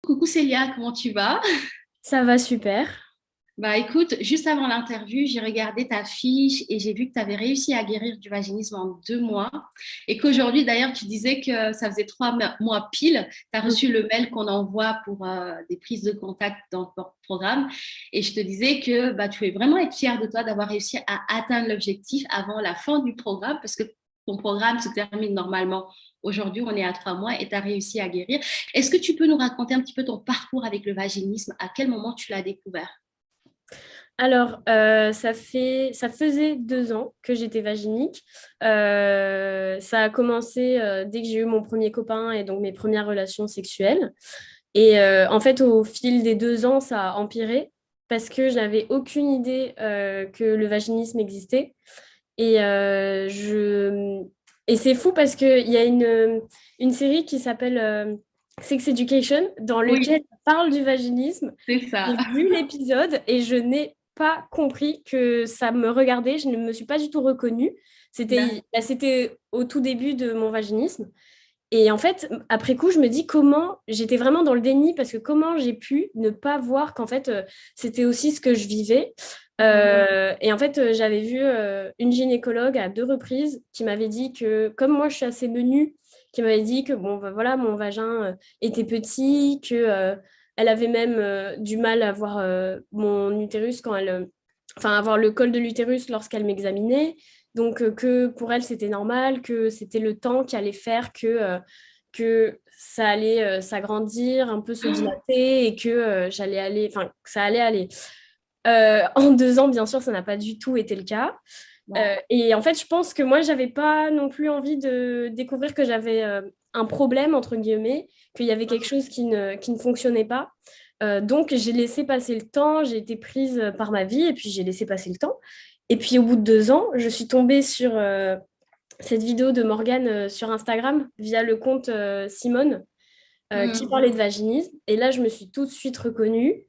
Coucou Célia, comment tu vas? Ça va super. Bah écoute, juste avant l'interview, j'ai regardé ta fiche et j'ai vu que tu avais réussi à guérir du vaginisme en 2 mois et qu'aujourd'hui d'ailleurs tu disais que ça faisait 3 mois pile, tu as Mm. reçu le mail qu'on envoie pour des prises de contact dans le programme et je te disais que bah, tu pouvais vraiment être fière de toi d'avoir réussi à atteindre l'objectif avant la fin du programme parce que ton programme se termine normalement. Aujourd'hui, on est à 3 mois et tu as réussi à guérir. Est-ce que tu peux nous raconter un petit peu ton parcours avec le vaginisme? À quel moment tu l'as découvert? Alors, ça faisait 2 ans que j'étais vaginique. Ça a commencé dès que j'ai eu mon premier copain et donc mes premières relations sexuelles. Et en fait, au fil des 2 ans, ça a empiré parce que je n'avais aucune idée que le vaginisme existait. Et, et c'est fou parce qu'il y a une série qui s'appelle Sex Education dans Oui, lequel on parle du vaginisme. c'est ça. J'ai vu l'épisode et je n'ai pas compris que ça me regardait. Je ne me suis pas du tout reconnue. C'était au tout début de mon vaginisme. Et en fait, après coup, je me dis comment j'étais vraiment dans le déni parce que comment j'ai pu ne pas voir qu'en fait, c'était aussi ce que je vivais. Et en fait, j'avais vu une gynécologue à 2 reprises qui m'avait dit que, comme moi, je suis assez menue, qui m'avait dit que bon, bah, voilà, mon vagin était petit, que elle avait même du mal à voir mon utérus quand enfin, avoir le col de l'utérus lorsqu'elle m'examinait. Donc, que pour elle, c'était normal, que c'était le temps qui allait faire que ça allait s'agrandir, un peu se dilater et que j'allais aller, enfin, que ça allait aller. En 2 ans, bien sûr, ça n'a pas du tout été le cas. Ouais. Et en fait, je pense que moi, j'avais pas non plus envie de découvrir que j'avais un problème, entre guillemets, qu'il y avait quelque chose qui ne fonctionnait pas. Donc, j'ai laissé passer le temps, j'ai été prise par ma vie et puis j'ai laissé passer le temps. Et puis, au bout de 2 ans, je suis tombée sur cette vidéo de Morgane sur Instagram via le compte Simone qui Mm. parlait de vaginisme. Et là, je me suis tout de suite reconnue.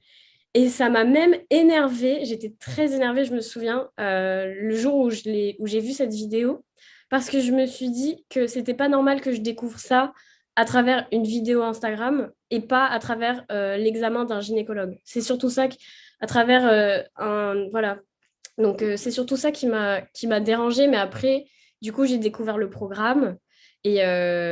Et ça m'a même énervée. J'étais très énervée, je me souviens, le jour où j'ai vu cette vidéo, parce que je me suis dit que c'était pas normal que je découvre ça à travers une vidéo Instagram et pas à travers l'examen d'un gynécologue. C'est surtout ça, à travers un... Voilà. Donc, c'est surtout ça qui m'a dérangée. Mais après, du coup, j'ai découvert le programme. Et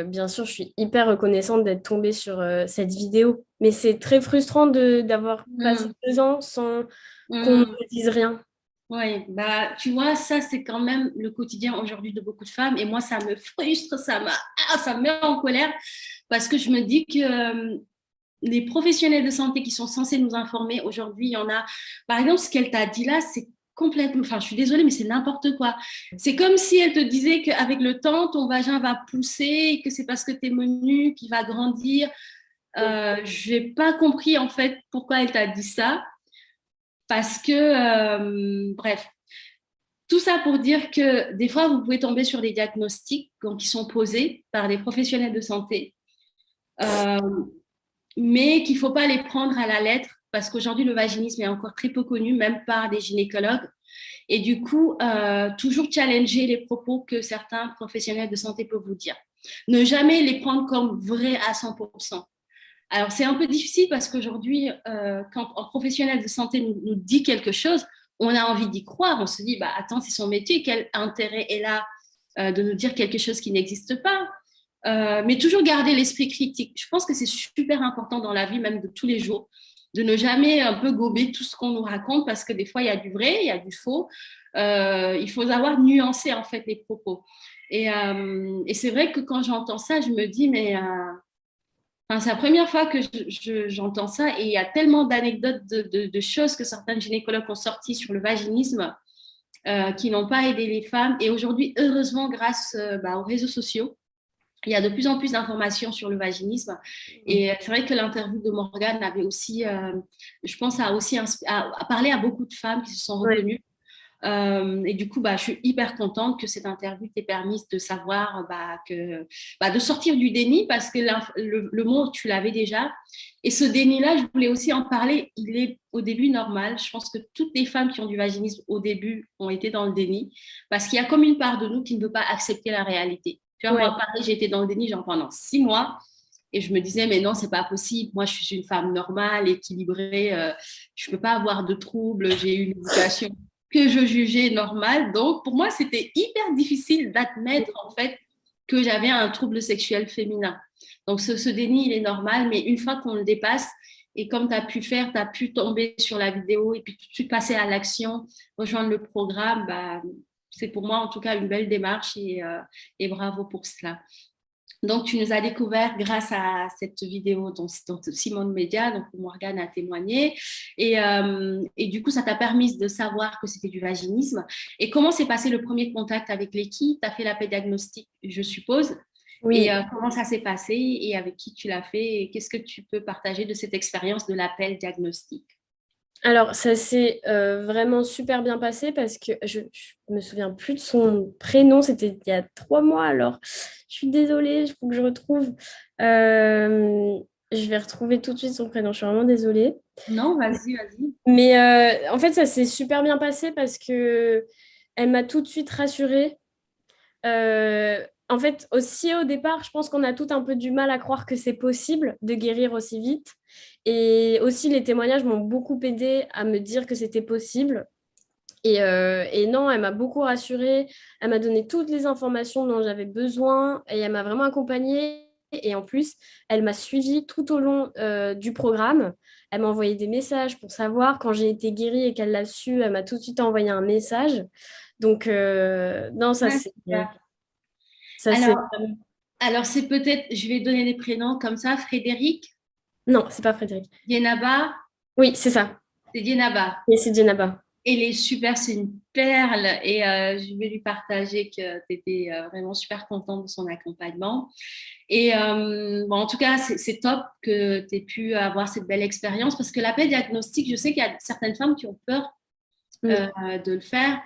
bien sûr, je suis hyper reconnaissante d'être tombée sur cette vidéo. Mais c'est très frustrant d'avoir passé Mm. 2 ans sans qu'on ne Mm. me dise rien. Oui, bah, tu vois, ça, c'est quand même le quotidien aujourd'hui de beaucoup de femmes. Et moi, ça me frustre, ça me met en colère parce que je me dis que les professionnels de santé qui sont censés nous informer aujourd'hui, il y en a, par exemple, ce qu'elle t'a dit là, c'est complètement, enfin, je suis désolée, mais c'est n'importe quoi. C'est comme si elle te disait qu'avec le temps, ton vagin va pousser et que c'est parce que tu es menu qu'il va grandir. Je n'ai pas compris en fait pourquoi elle t'a dit ça parce que, bref, tout ça pour dire que des fois, vous pouvez tomber sur des diagnostics donc, qui sont posés par des professionnels de santé, euh, mais qu'il ne faut pas les prendre à la lettre parce qu'aujourd'hui, le vaginisme est encore très peu connu, même par des gynécologues. Et du coup, toujours challenger les propos que certains professionnels de santé peuvent vous dire. Ne jamais les prendre comme vrais à 100%. Alors, c'est un peu difficile parce qu'aujourd'hui, quand un professionnel de santé nous dit quelque chose, on a envie d'y croire. On se dit, bah, attends, c'est son métier, quel intérêt est là de nous dire quelque chose qui n'existe pas? Mais toujours garder l'esprit critique. Je pense que c'est super important dans la vie, même de tous les jours, de ne jamais un peu gober tout ce qu'on nous raconte parce que des fois, il y a du vrai, il y a du faux. Il faut savoir nuancer en fait les propos. Et c'est vrai que quand j'entends ça, je me dis, mais enfin, c'est la première fois que j'entends ça et il y a tellement d'anecdotes, de choses que certains gynécologues ont sorties sur le vaginisme qui n'ont pas aidé les femmes. Et aujourd'hui, heureusement, grâce bah, aux réseaux sociaux, il y a de plus en plus d'informations sur le vaginisme. Et c'est vrai que l'interview de Morgane avait aussi, je pense, a parlé à beaucoup de femmes qui se sont Ouais. reconnues et du coup, bah, je suis hyper contente que cette interview t'ait permis de savoir de sortir du déni parce que le mot, tu l'avais déjà. Et ce déni-là, je voulais aussi en parler. Il est au début normal. Je pense que toutes les femmes qui ont du vaginisme au début ont été dans le déni parce qu'il y a comme une part de nous qui ne veut pas accepter la réalité. Tu vois, moi, Ouais. pareil, j'ai été dans le déni genre pendant 6 mois. Et je me disais, mais non, c'est pas possible. Moi, je suis une femme normale, équilibrée. Je peux pas avoir de troubles. J'ai eu une éducation que je jugeais normale. Donc, pour moi, c'était hyper difficile d'admettre, en fait, que j'avais un trouble sexuel féminin. Donc, ce déni, il est normal. Mais une fois qu'on le dépasse, et comme tu as pu faire, tu as pu tomber sur la vidéo et puis tout de suite passer à l'action, rejoindre le programme, bah, c'est pour moi en tout cas une belle démarche et bravo pour cela. Donc, tu nous as découvert grâce à cette vidéo dont Simone Média, donc Morgane a témoigné. Et du coup, ça t'a permis de savoir que c'était du vaginisme. Et comment s'est passé le premier contact avec l'équipe? Tu as fait l'appel diagnostic, je suppose. Oui. Et comment ça s'est passé et avec qui tu l'as fait? Et qu'est-ce que tu peux partager de cette expérience de l'appel diagnostic? Alors, ça s'est vraiment super bien passé parce que je me souviens plus de son prénom. C'était il y a 3 mois. Alors, je suis désolée, il faut que je retrouve. Je vais retrouver tout de suite son prénom. Je suis vraiment désolée. Non, vas-y, vas-y. Mais en fait, ça s'est super bien passé parce que elle m'a tout de suite rassurée. En fait, aussi au départ, je pense qu'on a tout un peu du mal à croire que c'est possible de guérir aussi vite. Et aussi, les témoignages m'ont beaucoup aidé à me dire que c'était possible. Et non, elle m'a beaucoup rassurée. Elle m'a donné toutes les informations dont j'avais besoin et elle m'a vraiment accompagnée. Et en plus, elle m'a suivie tout au long du programme. Elle m'a envoyé des messages pour savoir quand j'ai été guérie et qu'elle l'a su. Elle m'a tout de suite envoyé un message. Donc, non, Ah, super. ça Alors, c'est alors c'est peut-être, je vais donner des prénoms comme ça, Frédéric, Non, c'est pas Frédéric. Dienaba, Oui, c'est ça. c'est Dienaba. Et c'est Djenaba. Elle est super, c'est une perle et je vais lui partager que tu étais vraiment super contente de son accompagnement. Et bon, en tout cas, c'est top que tu aies pu avoir cette belle expérience parce que l'appel diagnostic, je sais qu'il y a certaines femmes qui ont peur Mm. de le faire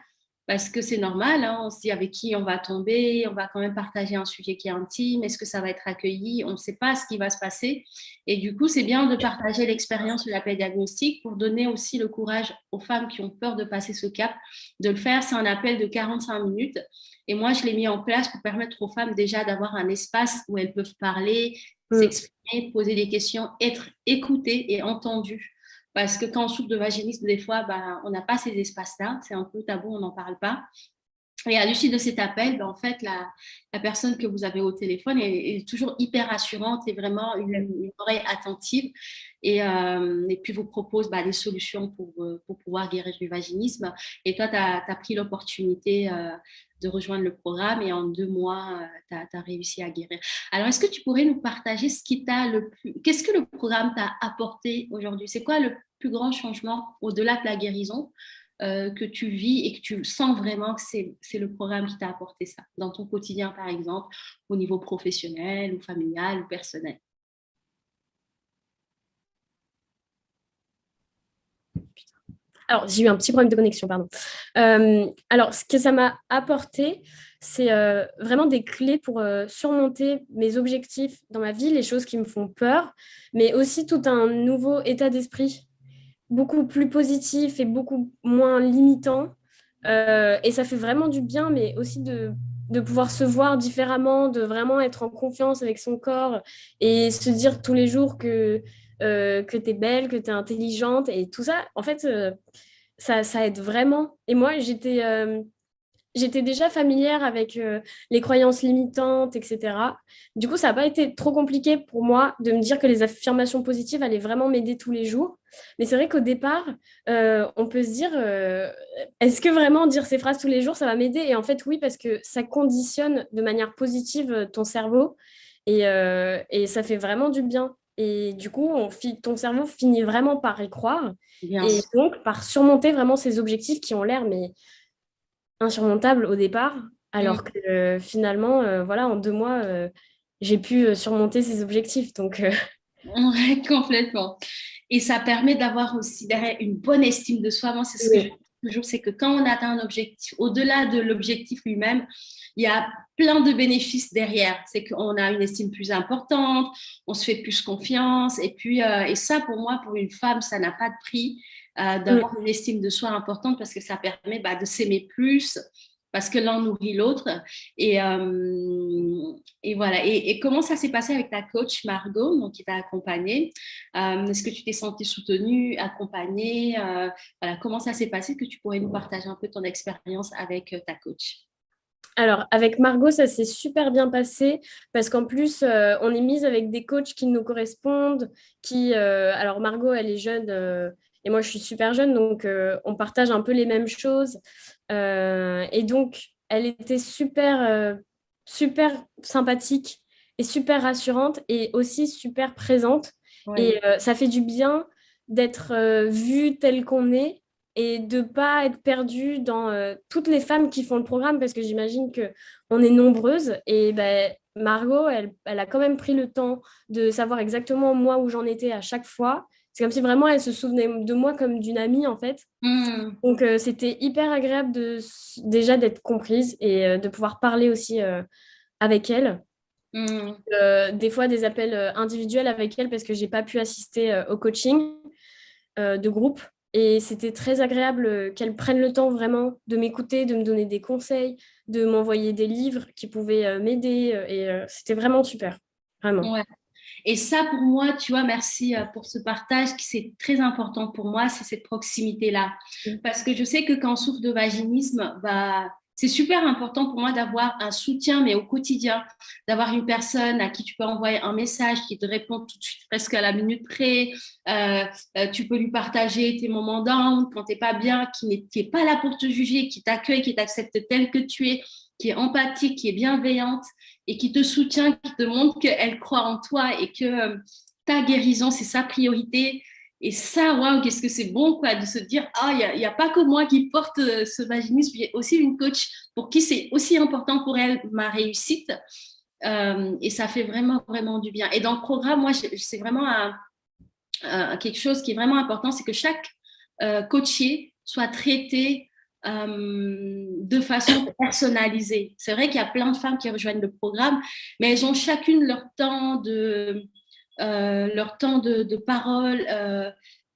parce que c'est normal, hein, on se dit avec qui on va tomber, on va quand même partager un sujet qui est intime, est-ce que ça va être accueilli, on ne sait pas ce qui va se passer. Et du coup, c'est bien de partager l'expérience de l'appel diagnostic pour donner aussi le courage aux femmes qui ont peur de passer ce cap, de le faire. C'est un appel de 45 minutes. Et moi, je l'ai mis en place pour permettre aux femmes déjà d'avoir un espace où elles peuvent parler, Mm. s'exprimer, poser des questions, être écoutées et entendues. Parce que quand on souffre de vaginisme, des fois, bah, on n'a pas ces espaces-là. C'est un peu tabou, on n'en parle pas. Et à l'issue de cet appel, ben, en fait, la personne que vous avez au téléphone est toujours hyper rassurante et vraiment une oreille attentive. Et puis, vous propose bah, des solutions pour pouvoir guérir du vaginisme. Et toi, tu as pris l'opportunité de rejoindre le programme et en 2 mois, tu as réussi à guérir. Alors, est-ce que tu pourrais nous partager ce qui t'a le plus... Qu'est-ce que le programme t'a apporté aujourd'hui? C'est quoi le plus grand changement au-delà de la guérison que tu vis et que tu sens vraiment que c'est le programme qui t'a apporté ça dans ton quotidien, par exemple, au niveau professionnel ou familial ou personnel? Alors, j'ai eu un petit problème de connexion, pardon. Alors, ce que ça m'a apporté, c'est vraiment des clés pour surmonter mes objectifs dans ma vie, les choses qui me font peur, mais aussi tout un nouveau état d'esprit, beaucoup plus positif et beaucoup moins limitant. Et ça fait vraiment du bien, mais aussi de pouvoir se voir différemment, de vraiment être en confiance avec son corps et se dire tous les jours que tu es belle, que tu es intelligente et tout ça. En fait, ça aide vraiment. Et moi, j'étais déjà familière avec les croyances limitantes, etc. Du coup, ça n'a pas été trop compliqué pour moi de me dire que les affirmations positives allaient vraiment m'aider tous les jours. Mais c'est vrai qu'au départ, on peut se dire, est-ce que vraiment dire ces phrases tous les jours, ça va m'aider? Et en fait, oui, parce que ça conditionne de manière positive ton cerveau et ça fait vraiment du bien. Et du coup, ton cerveau finit vraiment par y croire Bien et sûr. donc par surmonter vraiment ces objectifs qui ont l'air mais insurmontable au départ, alors que finalement, voilà, en 2 mois, j'ai pu surmonter ces objectifs. Donc, Ouais, complètement. Et ça permet d'avoir aussi derrière une bonne estime de soi. Moi, c'est ce que je oui, dis toujours, c'est que quand on atteint un objectif, au-delà de l'objectif lui-même, il y a plein de bénéfices derrière. C'est qu'on a une estime plus importante, on se fait plus confiance. Et puis, et ça, pour moi, pour une femme, ça n'a pas de prix d'avoir une estime de soi importante parce que ça permet bah, de s'aimer plus, parce que l'un nourrit l'autre. Et, et voilà. Et comment ça s'est passé avec ta coach Margot, donc qui t'a accompagnée? Est-ce que tu t'es sentie soutenue, accompagnée? Voilà, comment ça s'est passé? Est-ce que tu pourrais nous partager un peu ton expérience avec ta coach? Alors, avec Margot, ça s'est super bien passé parce qu'en plus, on est mise avec des coachs qui nous correspondent, alors, Margot, elle est jeune et moi, je suis super jeune, donc on partage un peu les mêmes choses. Et donc, elle était super sympathique et super rassurante et aussi super présente. Oui. Et ça fait du bien d'être vue telle qu'on est et de ne pas être perdue dans toutes les femmes qui font le programme, parce que j'imagine qu'on est nombreuses. Et ben, Margot, elle a quand même pris le temps de savoir exactement moi où j'en étais à chaque fois. C'est comme si vraiment elle se souvenait de moi comme d'une amie, en fait. Hmm. Donc, c'était hyper agréable déjà d'être comprise et de pouvoir parler aussi avec elle. Hmm. Des fois, des appels individuels avec elle parce que j'ai pas pu assister au coaching de groupe. Et c'était très agréable qu'elle prenne le temps vraiment de m'écouter, de me donner des conseils, de m'envoyer des livres qui pouvaient m'aider. Et c'était vraiment super, vraiment. Ouais. Et ça, pour moi, tu vois, merci pour ce partage, qui c'est très important pour moi, c'est cette proximité-là. Parce que je sais que quand on souffre de vaginisme, bah, c'est super important pour moi d'avoir un soutien, mais au quotidien, d'avoir une personne à qui tu peux envoyer un message, qui te répond tout de suite, presque à la minute près. Euh, Tu peux lui partager tes moments down quand t'es pas bien, qui est pas là pour te juger, qui t'accueille, qui t'accepte tel que tu es, qui est empathique, qui est bienveillante et qui te soutient, qui te montre qu'elle croit en toi et que ta guérison, c'est sa priorité. Et ça, waouh, qu'est-ce que c'est bon, quoi, de se dire, ah, il y a pas que moi qui porte ce vaginisme, il y a aussi une coach pour qui c'est aussi important pour elle, ma réussite. Et ça fait vraiment, vraiment du bien. Et dans le programme, moi, c'est vraiment quelque chose qui est vraiment important, c'est que chaque coaché soit traité de façon personnalisée. C'est vrai qu'il y a plein de femmes qui rejoignent le programme, mais elles ont chacune leur temps de parole.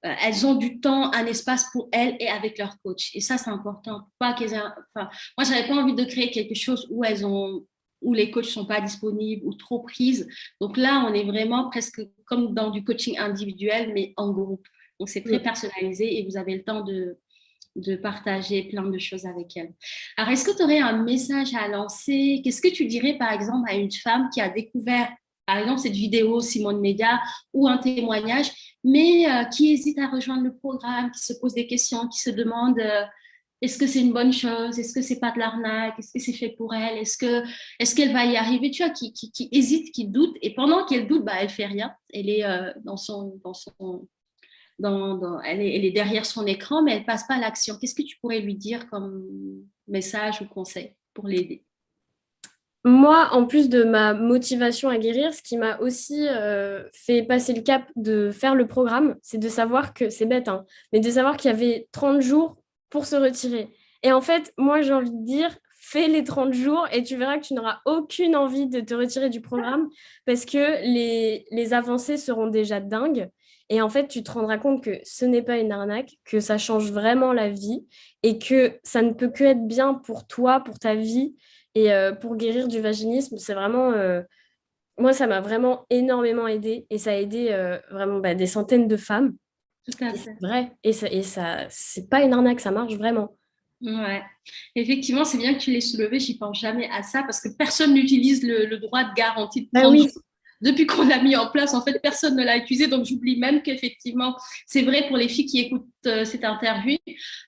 Elles ont du temps, un espace pour elles et avec leur coach. Et ça, c'est important. Pas qu'elles aient, enfin, moi, j'avais pas envie de créer quelque chose où les coachs sont pas disponibles ou trop prises. Donc là, on est vraiment presque comme dans du coaching individuel, mais en groupe. Donc c'est très personnalisé et vous avez le temps de partager plein de choses avec elle. Alors, est-ce que tu aurais un message à lancer? Qu'est-ce que tu dirais, par exemple, à une femme qui a découvert, par exemple, cette vidéo Simone Média ou un témoignage, mais qui hésite à rejoindre le programme, qui se pose des questions, qui se demande est-ce que c'est une bonne chose? Est-ce que c'est pas de l'arnaque? Est-ce que c'est fait pour elle? Est-ce qu'elle va y arriver? Tu vois, qui hésite, qui doute, et pendant qu'elle doute, bah, elle fait rien. Elle est elle est derrière son écran, mais elle passe pas à l'action. Qu'est-ce que tu pourrais lui dire comme message ou conseil pour l'aider? Moi, en plus de ma motivation à guérir, ce qui m'a aussi fait passer le cap de faire le programme, c'est de savoir que, c'est bête, hein, mais de savoir qu'il y avait 30 jours pour se retirer. Et en fait, moi, j'ai envie de dire, fais les 30 jours et tu verras que tu n'auras aucune envie de te retirer du programme parce que les avancées seront déjà dingues. Et en fait, tu te rendras compte que ce n'est pas une arnaque, que ça change vraiment la vie et que ça ne peut que être bien pour toi, pour ta vie. Et pour guérir du vaginisme, c'est vraiment, moi, ça m'a vraiment énormément aidé et ça a aidé vraiment des centaines de femmes. Tout à Et c'est fait. vrai. Et ça, c'est pas une arnaque, ça marche vraiment. Ouais. Effectivement, c'est bien que tu l'aies soulevé. J'y pense jamais à ça parce que personne n'utilise le droit de garantie de Bah 30 jours. oui, Depuis qu'on l'a mis en place, en fait, personne ne l'a utilisé. Donc, j'oublie même qu'effectivement, c'est vrai pour les filles qui écoutent cette interview.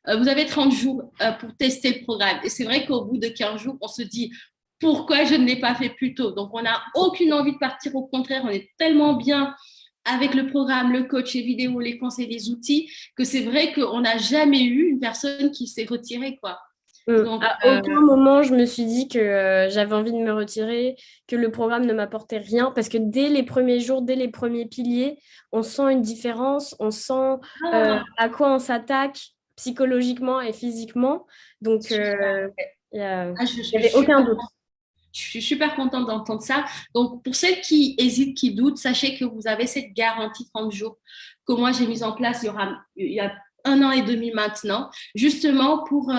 Vous avez 30 jours pour tester le programme. Et c'est vrai qu'au bout de 15 jours, on se dit pourquoi je ne l'ai pas fait plus tôt. Donc, on n'a aucune envie de partir. Au contraire, on est tellement bien avec le programme, le coach, les vidéos, les conseils, les outils, que c'est vrai qu'on n'a jamais eu une personne qui s'est retirée, quoi. Donc, À aucun moment, je me suis dit que j'avais envie de me retirer, que le programme ne m'apportait rien, parce que dès les premiers jours, dès les premiers piliers, on sent une différence, on sent ah, à quoi on s'attaque psychologiquement et physiquement. Donc, super. il Ah, n'y avait aucun doute. je suis super contente d'entendre ça. Donc, pour celles qui hésitent, qui doutent, sachez que vous avez cette garantie 30 jours que moi j'ai mise en place il y a 1 an et demi maintenant, justement pour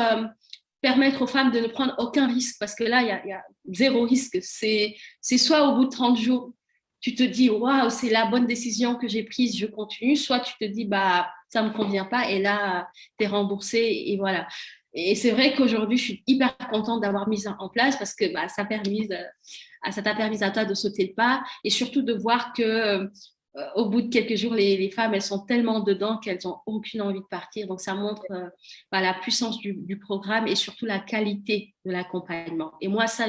permettre aux femmes de ne prendre aucun risque, parce que là, il y a zéro risque. C'est soit au bout de 30 jours, tu te dis, waouh, c'est la bonne décision que j'ai prise, je continue, soit tu te dis, bah, ça ne me convient pas, et là, tu es remboursé, et voilà. Et c'est vrai qu'aujourd'hui, je suis hyper contente d'avoir mis ça en place parce que bah, ça t'a permis à toi de sauter le pas et surtout de voir que au bout de quelques jours, les femmes, elles sont tellement dedans qu'elles n'ont aucune envie de partir. Donc, ça montre bah, la puissance du programme et surtout la qualité de l'accompagnement. Et moi, ça,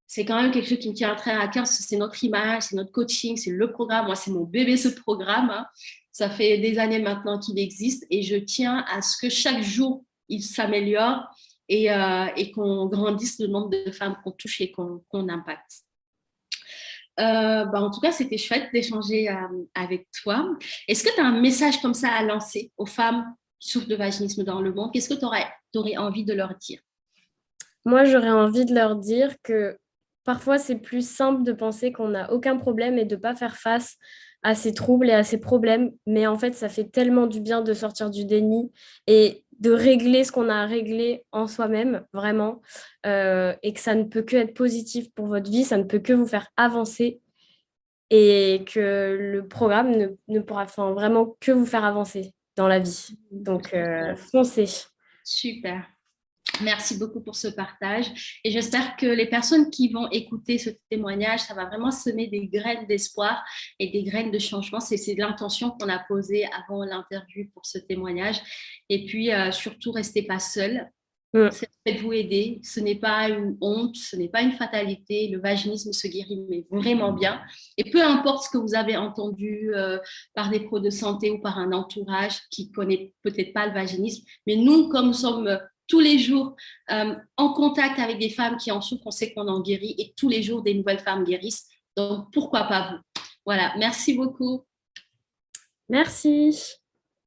c'est quand même quelque chose qui me tient très à cœur. C'est notre image, c'est notre coaching, c'est le programme. Moi, c'est mon bébé, ce programme, hein. Ça fait des années maintenant qu'il existe et je tiens à ce que chaque jour, il s'améliore et qu'on grandisse le nombre de femmes qu'on touche et qu'on impacte. Bah, en tout cas, c'était chouette d'échanger avec toi. Est-ce que tu as un message comme ça à lancer aux femmes qui souffrent de vaginisme dans le monde? Qu'est-ce que tu aurais envie de leur dire? Moi, j'aurais envie de leur dire que parfois, c'est plus simple de penser qu'on n'a aucun problème et de ne pas faire face à ces troubles et à ces problèmes. Mais en fait, ça fait tellement du bien de sortir du déni et de régler ce qu'on a à régler en soi-même, vraiment. Et que ça ne peut que être positif pour votre vie, ça ne peut que vous faire avancer et que le programme ne pourra vraiment que vous faire avancer dans la vie. Donc, foncez. Super. Merci beaucoup pour ce partage et j'espère que les personnes qui vont écouter ce témoignage, ça va vraiment semer des graines d'espoir et des graines de changement. C'est l'intention qu'on a posée avant l'interview pour ce témoignage. Et puis, surtout, restez pas seul. Faites-vous aider. Ce n'est pas une honte, ce n'est pas une fatalité. Le vaginisme se guérit mais vraiment bien. Et peu importe ce que vous avez entendu par des pros de santé ou par un entourage qui connaît peut-être pas le vaginisme, mais nous, comme nous sommes tous les jours en contact avec des femmes qui en souffrent, on sait qu'on en guérit et tous les jours, des nouvelles femmes guérissent. Donc, pourquoi pas vous? Voilà, merci beaucoup. Merci.